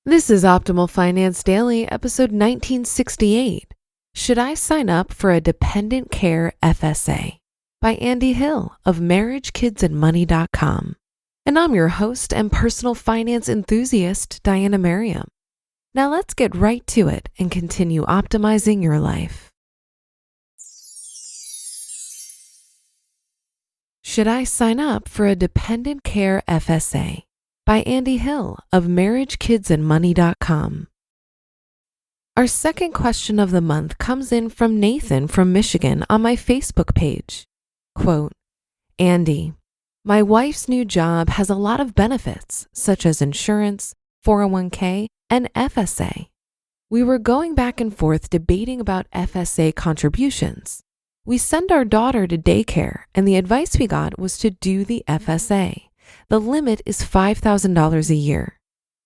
This is Optimal Finance Daily, episode 1968. Should I sign up for a Dependent Care FSA? By Andy Hill of MarriageKidsAndMoney.com. And I'm your host and personal finance enthusiast, Diana Merriam. Now let's get right to it and continue optimizing your life. Should I sign up for a Dependent Care FSA? By Andy Hill of MarriageKidsAndMoney.com. Our second question of the month comes in from Nathan from Michigan on my Facebook page. Quote, Andy, my wife's new job has a lot of benefits, such as insurance, 401k, and FSA. We were going back and forth debating about FSA contributions. We send our daughter to daycare, and the advice we got was to do the FSA. The limit is $5,000 a year.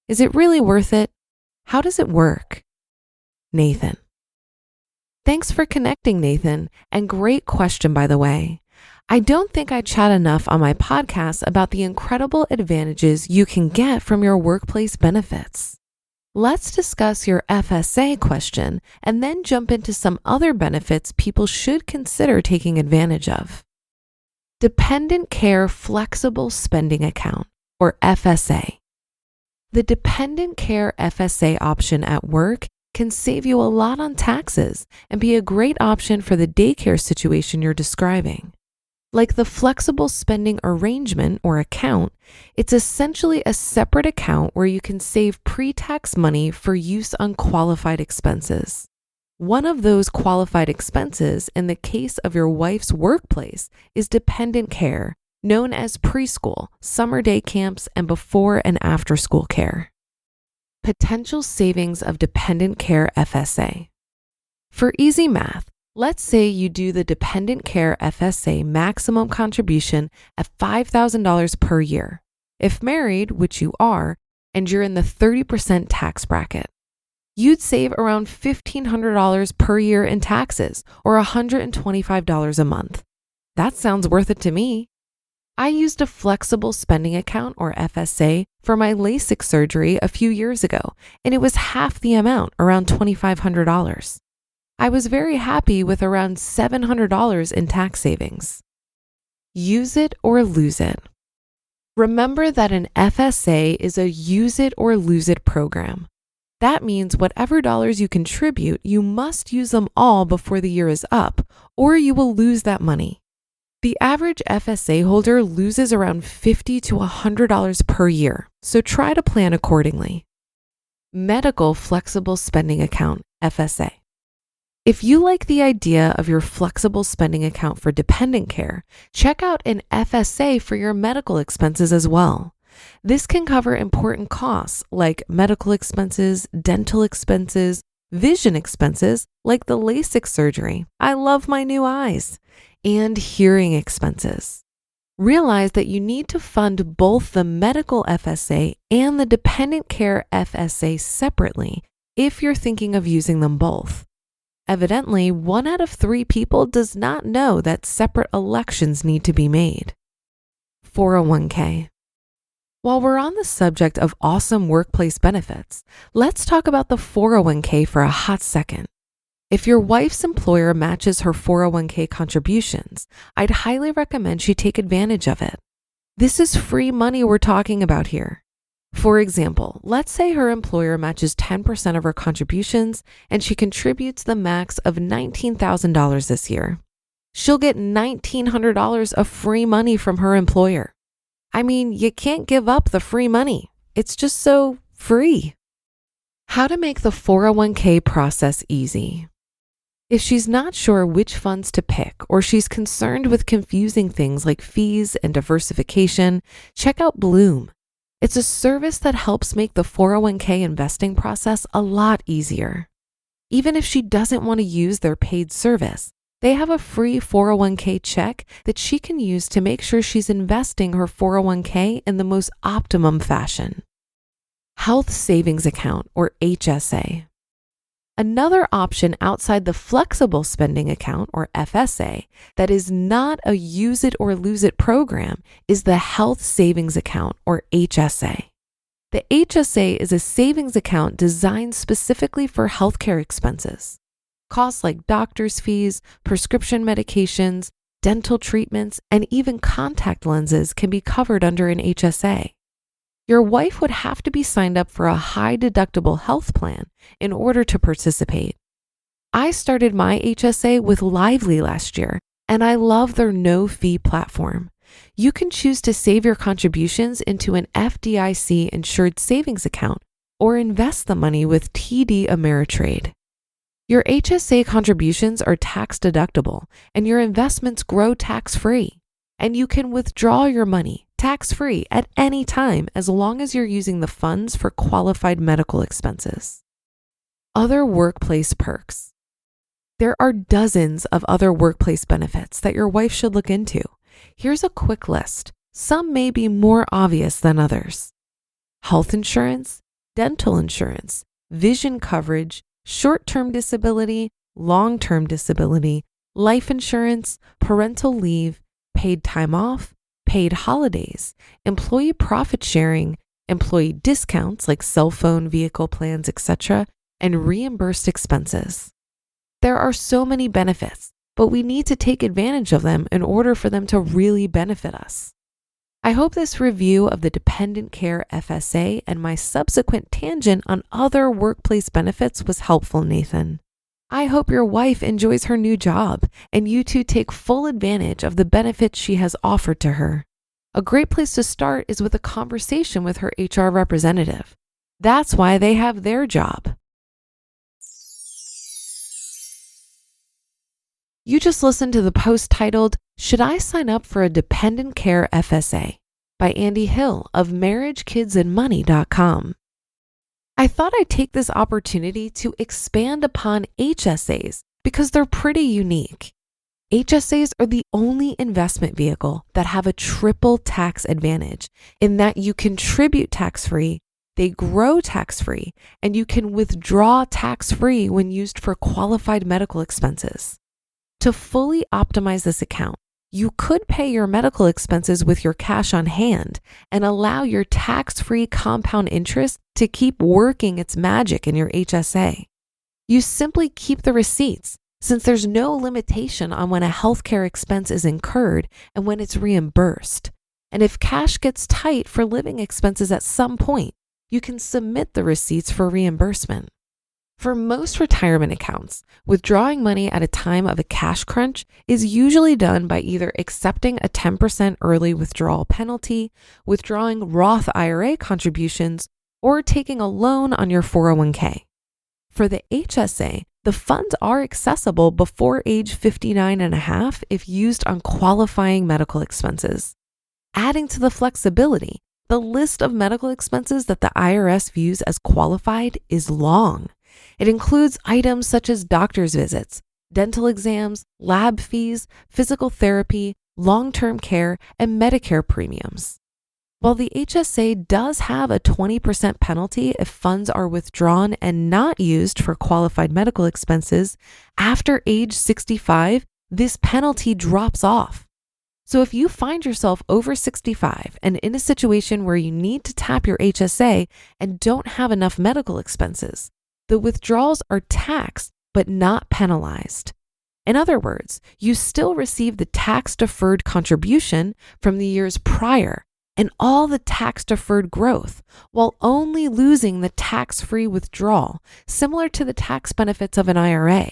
Is it really worth it? How does it work? Nathan. Thanks for connecting, Nathan, and great question, by the way. I don't think I chat enough on my podcast about the incredible advantages you can get from your workplace benefits. Let's discuss your FSA question and then jump into some other benefits people should consider taking advantage of. Dependent Care Flexible Spending Account, or FSA. The Dependent Care FSA option at work can save you a lot on taxes and be a great option for the daycare situation you're describing. Like the flexible spending arrangement or account, it's essentially a separate account where you can save pre-tax money for use on qualified expenses. One of those qualified expenses in the case of your wife's workplace is dependent care, known as preschool, summer day camps, and before and after school care. Potential savings of Dependent Care FSA. For easy math, let's say you do the Dependent Care FSA maximum contribution at $5,000 per year. If married, which you are, and you're in the 30% tax bracket, you'd save around $1,500 per year in taxes, or $125 a month. That sounds worth it to me. I used a flexible spending account, or FSA, for my LASIK surgery a few years ago, and it was half the amount, around $2,500. I was very happy with around $700 in tax savings. Use it or lose it. Remember that an FSA is a use it or lose it program. That means whatever dollars you contribute, you must use them all before the year is up, or you will lose that money. The average FSA holder loses around $50 to $100 per year, so try to plan accordingly. Medical Flexible Spending Account, FSA. If you like the idea of your flexible spending account for dependent care, check out an FSA for your medical expenses as well. This can cover important costs like medical expenses, dental expenses, vision expenses like the LASIK surgery, I love my new eyes, and hearing expenses. Realize that you need to fund both the medical FSA and the dependent care FSA separately if you're thinking of using them both. Evidently, 1 out of 3 people does not know that separate elections need to be made. 401k. While we're on the subject of awesome workplace benefits, let's talk about the 401k for a hot second. If your wife's employer matches her 401k contributions, I'd highly recommend she take advantage of it. This is free money we're talking about here. For example, let's say her employer matches 10% of her contributions and she contributes the max of $19,000 this year. She'll get $1,900 of free money from her employer. I mean, you can't give up the free money. It's just so free. How to make the 401k process easy. If she's not sure which funds to pick or she's concerned with confusing things like fees and diversification, check out Bloom. It's a service that helps make the 401k investing process a lot easier. Even if she doesn't want to use their paid service, they have a free 401k check that she can use to make sure she's investing her 401k in the most optimum fashion. Health Savings Account, or HSA. Another option outside the flexible spending account, or FSA, that is not a use it or lose it program is the Health Savings Account, or HSA. The HSA is a savings account designed specifically for healthcare expenses. Costs like doctor's fees, prescription medications, dental treatments, and even contact lenses can be covered under an HSA. Your wife would have to be signed up for a high-deductible health plan in order to participate. I started my HSA with Lively last year, and I love their no-fee platform. You can choose to save your contributions into an FDIC-insured savings account or invest the money with TD Ameritrade. Your HSA contributions are tax-deductible, and your investments grow tax-free. And you can withdraw your money tax-free at any time as long as you're using the funds for qualified medical expenses. Other workplace perks. There are dozens of other workplace benefits that your wife should look into. Here's a quick list. Some may be more obvious than others. Health insurance, dental insurance, vision coverage, short-term disability, long-term disability, life insurance, parental leave, paid time off, paid holidays, employee profit sharing, employee discounts like cell phone, vehicle plans, etc., and reimbursed expenses. There are so many benefits, but we need to take advantage of them in order for them to really benefit us. I hope this review of the Dependent Care FSA and my subsequent tangent on other workplace benefits was helpful, Nathan. I hope your wife enjoys her new job and you two take full advantage of the benefits she has offered to her. A great place to start is with a conversation with her HR representative. That's why they have their job. You just listened to the post titled, "Should I Sign Up for a Dependent Care FSA?" by Andy Hill of marriagekidsandmoney.com. I thought I'd take this opportunity to expand upon HSAs because they're pretty unique. HSAs are the only investment vehicle that have a triple tax advantage in that you contribute tax-free, they grow tax-free, and you can withdraw tax-free when used for qualified medical expenses. To fully optimize this account, you could pay your medical expenses with your cash on hand and allow your tax-free compound interest to keep working its magic in your HSA. You simply keep the receipts since there's no limitation on when a healthcare expense is incurred and when it's reimbursed. And if cash gets tight for living expenses at some point, you can submit the receipts for reimbursement. For most retirement accounts, withdrawing money at a time of a cash crunch is usually done by either accepting a 10% early withdrawal penalty, withdrawing Roth IRA contributions, or taking a loan on your 401k. For the HSA, the funds are accessible before age 59 and a half if used on qualifying medical expenses. Adding to the flexibility, the list of medical expenses that the IRS views as qualified is long. It includes items such as doctor's visits, dental exams, lab fees, physical therapy, long-term care, and Medicare premiums. While the HSA does have a 20% penalty if funds are withdrawn and not used for qualified medical expenses, after age 65, this penalty drops off. So if you find yourself over 65 and in a situation where you need to tap your HSA and don't have enough medical expenses, the withdrawals are taxed but not penalized. In other words, you still receive the tax-deferred contribution from the years prior and all the tax-deferred growth while only losing the tax-free withdrawal, similar to the tax benefits of an IRA.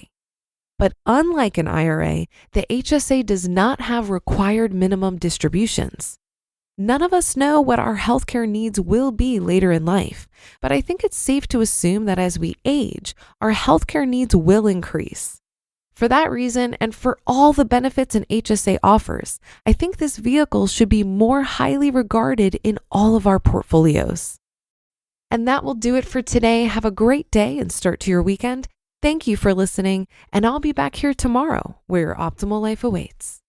But unlike an IRA, the HSA does not have required minimum distributions. None of us know what our healthcare needs will be later in life, but I think it's safe to assume that as we age, our healthcare needs will increase. For that reason, and for all the benefits an HSA offers, I think this vehicle should be more highly regarded in all of our portfolios. And that will do it for today. Have a great day and start to your weekend. Thank you for listening, and I'll be back here tomorrow where your optimal life awaits.